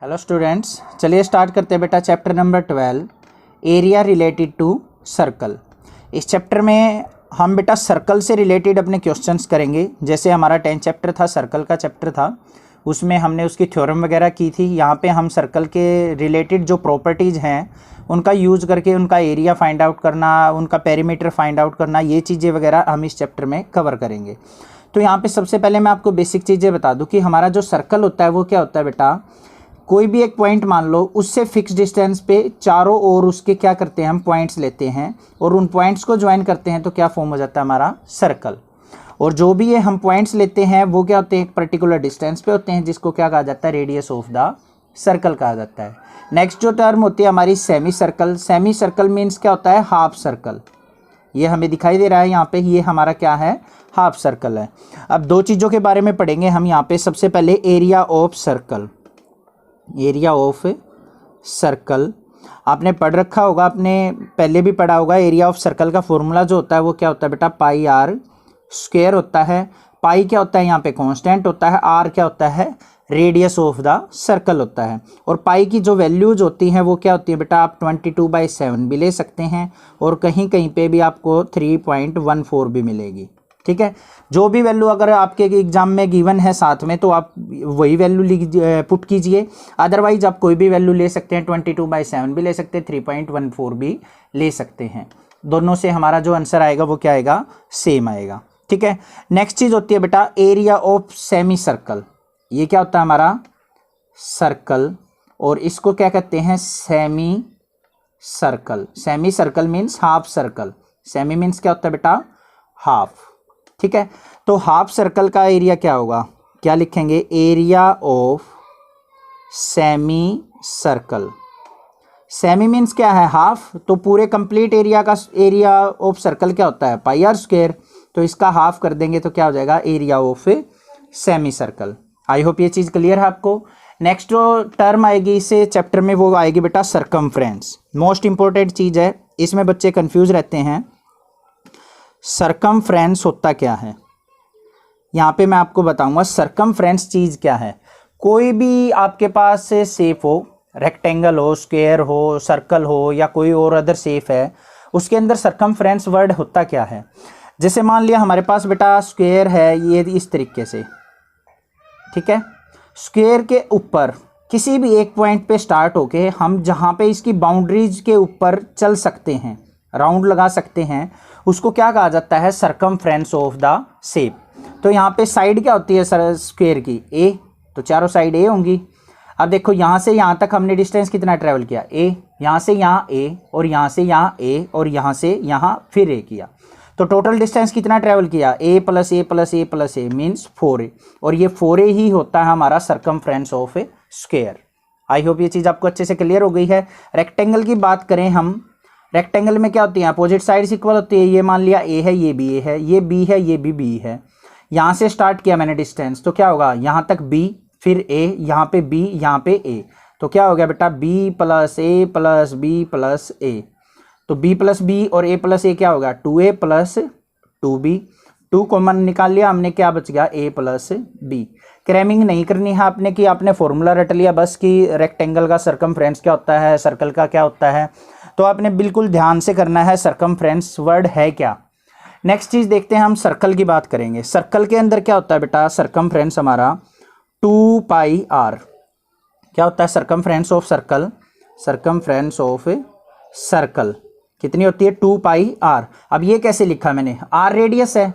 Hello students, चलिए start करते हैं बेटा chapter number 12 area related to circle. इस चैप्टर में हम बेटा सर्कल से रिलेटेड अपने क्वेश्चंस करेंगे। जैसे हमारा 10 चैप्टर था, सर्कल का चैप्टर था, उसमें हमने उसकी थ्योरम वगैरह की थी। यहाँ पे हम सर्कल के रिलेटेड जो प्रॉपर्टीज़ हैं उनका यूज़ करके उनका एरिया फाइंड आउट करना, उनका पेरीमीटर फाइंड आउट करना, ये चीज़ें वगैरह हम इस चैप्टर में कवर करेंगे। तो यहाँ पे सबसे पहले मैं आपको बेसिक चीज़ें बता दूँ कि हमारा जो सर्कल होता है वो क्या होता है बेटा। कोई भी एक पॉइंट मान लो, उससे फिक्स डिस्टेंस पे चारों ओर उसके क्या करते हैं हम पॉइंट्स लेते हैं और उन पॉइंट्स को ज्वाइन करते हैं तो क्या फॉर्म हो जाता है हमारा सर्कल। और जो भी ये हम पॉइंट्स लेते हैं वो क्या होते हैं, एक पर्टिकुलर डिस्टेंस पे होते हैं, जिसको क्या कहा जाता है, रेडियस ऑफ द सर्कल कहा जाता है। नेक्स्ट जो टर्म होती है हमारी semi circle. Semi circle means क्या होता है, हाफ सर्कल। ये हमें दिखाई दे रहा है यहाँ पे, ये हमारा क्या है, हाफ सर्कल है। अब दो चीज़ों के बारे में पढ़ेंगे हम यहाँ पे। सबसे पहले area of circle. Area of circle आपने पढ़ रखा होगा, आपने पहले भी पढ़ा होगा। एरिया ऑफ सर्कल का फॉर्मूला जो होता है वो क्या होता है बेटा, पाई आर स्क्वायर होता है। पाई क्या होता है यहाँ पे, कांस्टेंट होता है। आर क्या होता है, रेडियस ऑफ द सर्कल होता है। और पाई की जो वैल्यूज होती हैं वो क्या होती है बेटा, आप 22/7 भी ले सकते हैं और कहीं कहीं पे भी आपको 3.14 भी मिलेगी। ठीक है, जो भी वैल्यू अगर आपके एग्जाम में गिवन है साथ में तो आप वही वैल्यू पुट कीजिए। अदरवाइज आप कोई भी वैल्यू ले सकते हैं, 22/7 भी ले सकते हैं, 3.14 भी ले सकते हैं। दोनों से हमारा जो आंसर आएगा वो क्या आएगा, सेम आएगा। ठीक है, नेक्स्ट चीज़ होती है बेटा एरिया ऑफ सेमी सर्कल। ये क्या होता है हमारा सर्कल और इसको क्या कहते हैं, semi circle. Semi circle means half circle. Semi means क्या होता है बेटा, हाफ। ठीक है, तो हाफ सर्कल का एरिया क्या होगा, क्या लिखेंगे, area of semi circle. Semi means क्या है, हाफ। तो पूरे कंप्लीट एरिया का एरिया ऑफ सर्कल क्या होता है, पाई आर स्क्वायर। तो इसका हाफ कर देंगे तो क्या हो जाएगा, area of semi circle. I hope ये चीज़ क्लियर है आपको। नेक्स्ट जो टर्म आएगी इसे चैप्टर में वो आएगी बेटा सरकमफ्रेंस। मोस्ट इंपॉर्टेंट चीज़ है, इसमें बच्चे कंफ्यूज रहते हैं। सरकमफ्रेंस होता क्या है, यहाँ पे मैं आपको बताऊंगा सरकमफ्रेंस चीज़ क्या है। कोई भी आपके पास से शेप हो, रेक्टेंगल हो, स्क्वायर हो, सर्कल हो या कोई और अदर शेप है, उसके अंदर सरकमफ्रेंस वर्ड होता क्या है। जैसे मान लिया हमारे पास बेटा स्क्वायर है, ये इस तरीके से। ठीक है, स्क्वायर के ऊपर किसी भी एक पॉइंट पे स्टार्ट होके हम जहाँ पे इसकी बाउंड्रीज के ऊपर चल सकते हैं, राउंड लगा सकते हैं, उसको क्या कहा जाता है, सरकमफ्रेंस ऑफ द शेप। तो यहाँ पे साइड क्या होती है स्क्वायर की, ए। तो चारों साइड ए होंगी। अब देखो यहाँ से यहाँ तक हमने डिस्टेंस कितना ट्रेवल किया, ए। यहाँ से यहाँ ए और यहाँ से यहाँ ए और यहाँ से यहाँ फिर ए किया। तो टोटल डिस्टेंस कितना ट्रेवल किया, ए प्लस ए प्लस ए प्लस ए मीन्स 4a। और ये 4a ही होता है हमारा circumference of A square. I hope ये चीज़ आपको अच्छे से क्लियर हो गई है। रेक्टेंगल की बात करें हम, रेक्टेंगल में क्या होती है, अपोजिट साइड्स इक्वल होती है। ये मान लिया ए है, ये भी ए है, ये बी है, ये भी बी है। यहाँ से स्टार्ट किया मैंने डिस्टेंस, तो क्या होगा, यहाँ तक बी, फिर ए, यहाँ पे बी, यहाँ पे ए। तो क्या हो गया बेटा, बी प्लस ए प्लस बी प्लस ए। तो b प्लस बी और a प्लस ए क्या होगा, 2a प्लस 2b। 2 कॉमन निकाल लिया हमने, क्या बच गया, a प्लस b। क्रैमिंग नहीं करनी है आपने कि आपने फॉर्मूला रट लिया बस कि रेक्टेंगल का सरकमफ्रेंस क्या होता है, सर्कल का क्या होता है। तो आपने बिल्कुल ध्यान से करना है सरकमफ्रेंस वर्ड है क्या। नेक्स्ट चीज़ देखते हैं, हम सर्कल की बात करेंगे। सर्कल के अंदर क्या होता है बेटा, सरकमफ्रेंस हमारा 2πr। क्या होता है circumference of circle, circumference of circle कितनी होती है, 2πr। अब ये कैसे लिखा मैंने, r रेडियस है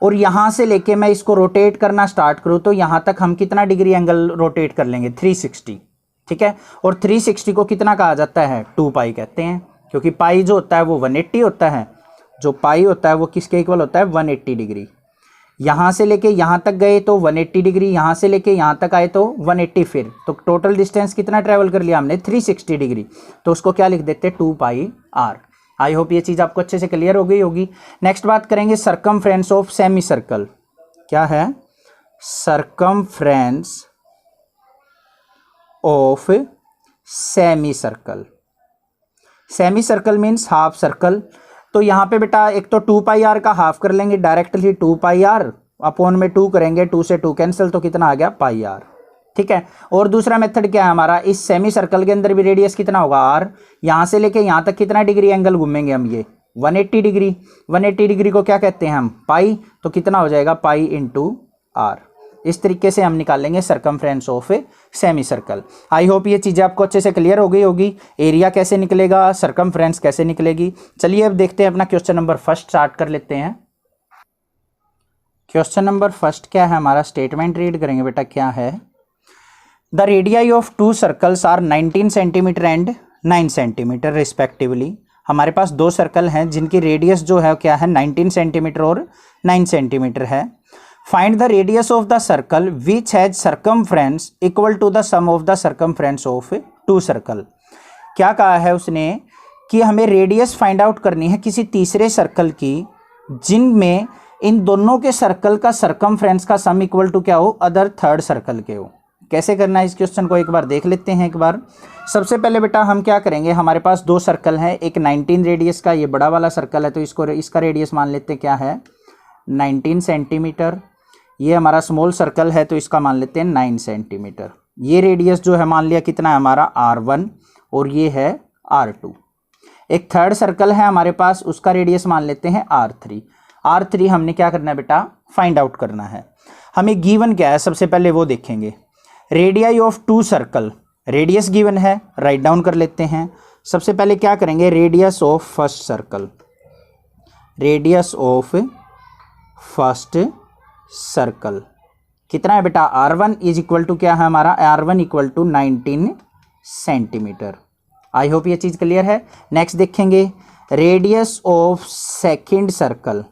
और यहाँ से लेके मैं इसको रोटेट करना स्टार्ट करूँ तो यहाँ तक हम कितना डिग्री एंगल रोटेट कर लेंगे, 360। ठीक है, और 360 को कितना कहा जाता है, 2π कहते हैं, क्योंकि पाई जो होता है वो 180 होता है। जो पाई होता है वो किसके इक्वल होता है, 180 डिग्री। यहाँ से लेके यहाँ तक गए तो 180 डिग्री, यहाँ से लेके यहाँ तक आए तो 180, फिर तो टोटल डिस्टेंस कितना ट्रेवल कर लिया हमने, 360 डिग्री। तो उसको क्या लिख देते हैं, 2πr। आई होप ये चीज़ आपको अच्छे से क्लियर हो गई होगी। नेक्स्ट बात करेंगे सरकमफ्रेंस ऑफ सेमी सर्कल। क्या है, circumference of semi circle. Semi circle means half circle. तो यहाँ पे बेटा एक तो 2πr का हाफ कर लेंगे डायरेक्टली, 2πr अपॉन में 2 करेंगे, 2 से 2 कैंसिल, तो कितना आ गया, πr। ठीक है। और दूसरा मेथड क्या है हमारा, इस सेमी सर्कल के अंदर भी रेडियस कितना होगा आर, यहाँ से लेके यहाँ तक कितना डिग्री एंगल घूमेंगे हम, ये 180 डिग्री। 180 डिग्री को क्या कहते हैं हम, पाई, तो कितना हो जाएगा पाई इंटू आर। इस तरीके से हम निकालेंगे circumference of a semi circle. I hope ये चीज़ें आपको अच्छे से क्लियर हो गई होगी, एरिया कैसे निकलेगा, सरकमफ्रेंस कैसे निकलेगी। चलिए अब देखते हैं अपना क्वेश्चन नंबर फर्स्ट स्टार्ट कर लेते हैं। क्वेश्चन नंबर फर्स्ट क्या है हमारा, स्टेटमेंट रीड करेंगे बेटा, क्या है, the radii of two circles are 19 centimetre and 9 centimetre respectively. हमारे पास दो सर्कल हैं जिनकी रेडियस जो है क्या है 19 सेंटीमीटर और 9 सेंटीमीटर है। Find the radius of the circle which has circumference equal to the sum of the circumference of two circle. क्या कहा है उसने कि हमें रेडियस फाइंड आउट करनी है किसी तीसरे सर्कल की जिनमें इन दोनों के सर्कल का सर्कमफ्रेंस का सम इक्वल टू क्या हो, अदर थर्ड सर्कल के हो। कैसे करना है इस क्वेश्चन को एक बार देख लेते हैं। एक बार सबसे पहले बेटा हम क्या करेंगे, हमारे पास दो सर्कल हैं, एक 19 रेडियस का, ये बड़ा वाला सर्कल है तो इसका रेडियस मान लेते हैं क्या है 19 सेंटीमीटर। ये हमारा स्मॉल सर्कल है तो इसका मान लेते हैं 9 सेंटीमीटर। ये रेडियस जो है मान लिया कितना है हमारा R1 और ये है R2। एक थर्ड सर्कल है हमारे पास, उसका रेडियस मान लेते हैं R3। R3 हमने क्या करना है बेटा, फाइंड आउट करना है। हमें गिवन क्या है सबसे पहले वो देखेंगे। Radii of two circle, radius given है, राइट डाउन कर लेते हैं। सबसे पहले क्या करेंगे, radius of first circle, radius of first circle कितना है बेटा R1 इज इक्वल टू क्या है हमारा, R1 equal to 19 centimetre. I hope ये चीज़ क्लियर है। नेक्स्ट देखेंगे रेडियस ऑफ सेकंड सर्कल,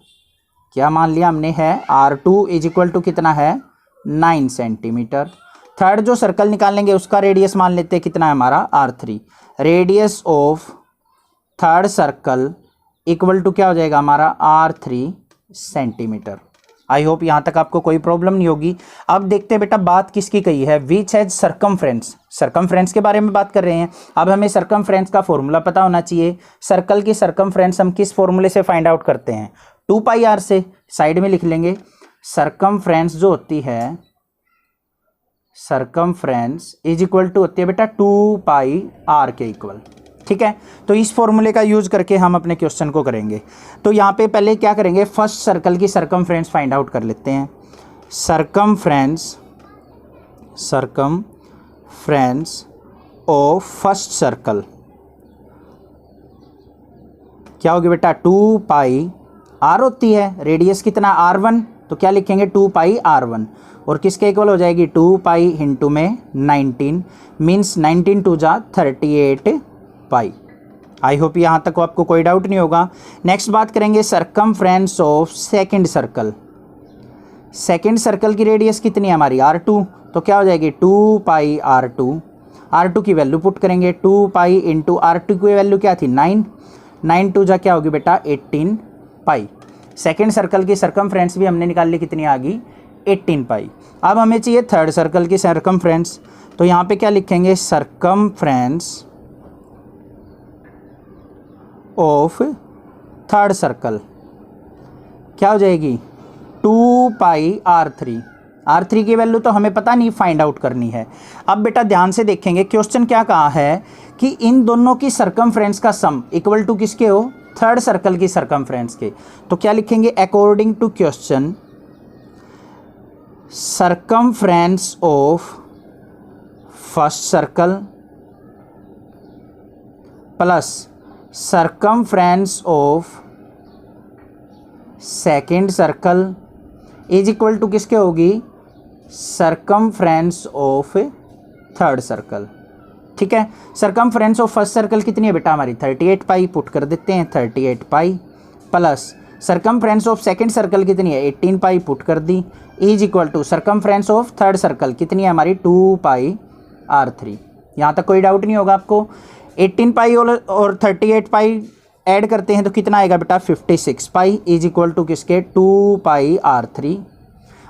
क्या मान लिया हमने है R2 इज इक्वल टू कितना है 9 सेंटीमीटर। थर्ड जो सर्कल निकालेंगे उसका रेडियस मान लेते हैं कितना है हमारा R3। Radius of third circle equal to क्या हो जाएगा हमारा R3 सेंटीमीटर। आई होप यहाँ तक आपको कोई प्रॉब्लम नहीं होगी। अब देखते हैं बेटा बात किसकी कही है, विच हैज सर्कमफ्रेंस, सर्कमफ्रेंस के बारे में बात कर रहे हैं। अब हमें सर्कमफ्रेंस का फॉर्मूला पता होना चाहिए। सर्कल की सर्कमफ्रेंस हम किस फॉर्मूले से फाइंड आउट करते हैं, 2πr से। साइड में लिख लेंगे सर्कमफ्रेंस जो होती है, सर्कमफ्रेंस इज इक्वल टू होती है बेटा 2πr के इक्वल। ठीक है, तो इस फॉर्मूले का यूज करके हम अपने क्वेश्चन को करेंगे। तो यहाँ पे पहले क्या करेंगे, फर्स्ट सर्कल की सर्कमफ्रेंस फाइंड आउट कर लेते हैं। सर्कमफ्रेंस ऑफ फर्स्ट सर्कल क्या होगी बेटा 2πr होती है, रेडियस कितना R1 तो क्या लिखेंगे 2πr1 और किसके इक्वल हो जाएगी 2π इंटू में 19 मीन्स 19 टू जा 38 पाई। आई होप यहाँ तक आपको कोई डाउट नहीं होगा। नेक्स्ट बात करेंगे circumference of second circle. Second circle की रेडियस कितनी है हमारी R2 तो क्या हो जाएगी 2πr2। R2 की वैल्यू पुट करेंगे 2π इंटू R2 की वैल्यू क्या थी 9 टू जा क्या होगी बेटा 18 पाई। सेकंड सर्कल की सर्कमफ्रेंस भी हमने निकाल ली, कितनी आ गई 18 पाई। अब हमें चाहिए थर्ड सर्कल की सर्कमफ्रेंस, तो यहाँ पे क्या लिखेंगे सर्कमफ्रेंस ऑफ थर्ड सर्कल क्या हो जाएगी 2πr3। R3 की वैल्यू तो हमें पता नहीं, फाइंड आउट करनी है। अब बेटा ध्यान से देखेंगे क्वेश्चन क्या कहा है कि इन दोनों की सर्कमफ्रेंस का सम इक्वल टू किसके हो, थर्ड सर्कल की सर्कमफ्रेंस के। तो क्या लिखेंगे according to question circumference of first circle plus circumference of second circle is equal to किसके होगी सर्कमफ्रेंस ऑफ थर्ड सर्कल। ठीक है, सर्कमफ्रेंस ऑफ फर्स्ट सर्कल कितनी है बेटा हमारी 38 पाई, पुट कर देते हैं 38 pi plus circumference of second circle कितनी है 18 पाई, पुट कर दी, is equal to circumference of third circle कितनी है हमारी 2πr3। यहाँ तक कोई डाउट नहीं होगा आपको। 18 पाई और 38 पाई ऐड करते हैं तो कितना आएगा बेटा 56 पाई इज इक्वल टू किसके 2πr3।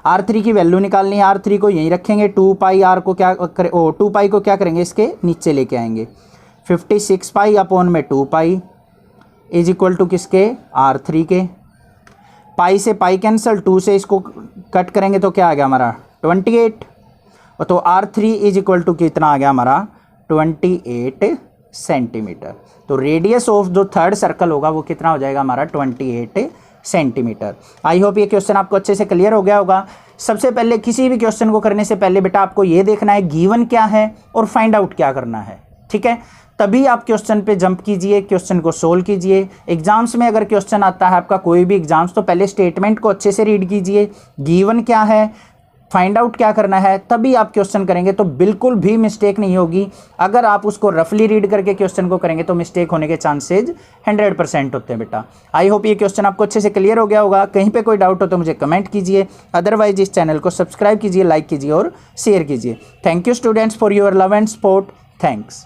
R3 की वैल्यू निकालनी है, R3 को यहीं रखेंगे, 2πr को क्या करें 2π को क्या करेंगे इसके नीचे लेके आएंगे, 56 पाई अपॉन में 2π इज इक्वल टू किसके R3 के। पाई से पाई कैंसिल, 2 से इसको कट करेंगे तो क्या आ गया हमारा 28 तो R3 इज इक्वल टू कितना आ गया हमारा 28 सेंटीमीटर। तो रेडियस ऑफ जो थर्ड सर्कल होगा वो कितना हो जाएगा हमारा 28 सेंटीमीटर। आई होप ये क्वेश्चन आपको अच्छे से क्लियर हो गया होगा। सबसे पहले किसी भी क्वेश्चन को करने से पहले बेटा आपको ये देखना है गिवन क्या है और फाइंड आउट क्या करना है, ठीक है। तभी आप क्वेश्चन पे जंप कीजिए, क्वेश्चन को सोल्व कीजिए। एग्जाम्स में अगर क्वेश्चन आता है आपका कोई भी एग्जाम्स, तो पहले स्टेटमेंट को अच्छे से रीड कीजिए, गिवन क्या है, फाइंड आउट क्या करना है, तभी आप क्वेश्चन करेंगे तो बिल्कुल भी मिस्टेक नहीं होगी। अगर आप उसको रफली रीड करके क्वेश्चन को करेंगे तो मिस्टेक होने के चांसेज 100% होते हैं बेटा। आई होप ये क्वेश्चन आपको अच्छे से क्लियर हो गया होगा। कहीं पे कोई डाउट हो तो मुझे कमेंट कीजिए, अदरवाइज इस चैनल को सब्सक्राइब कीजिए, लाइक कीजिए और शेयर कीजिए। Thank you students for your love and support. Thanks.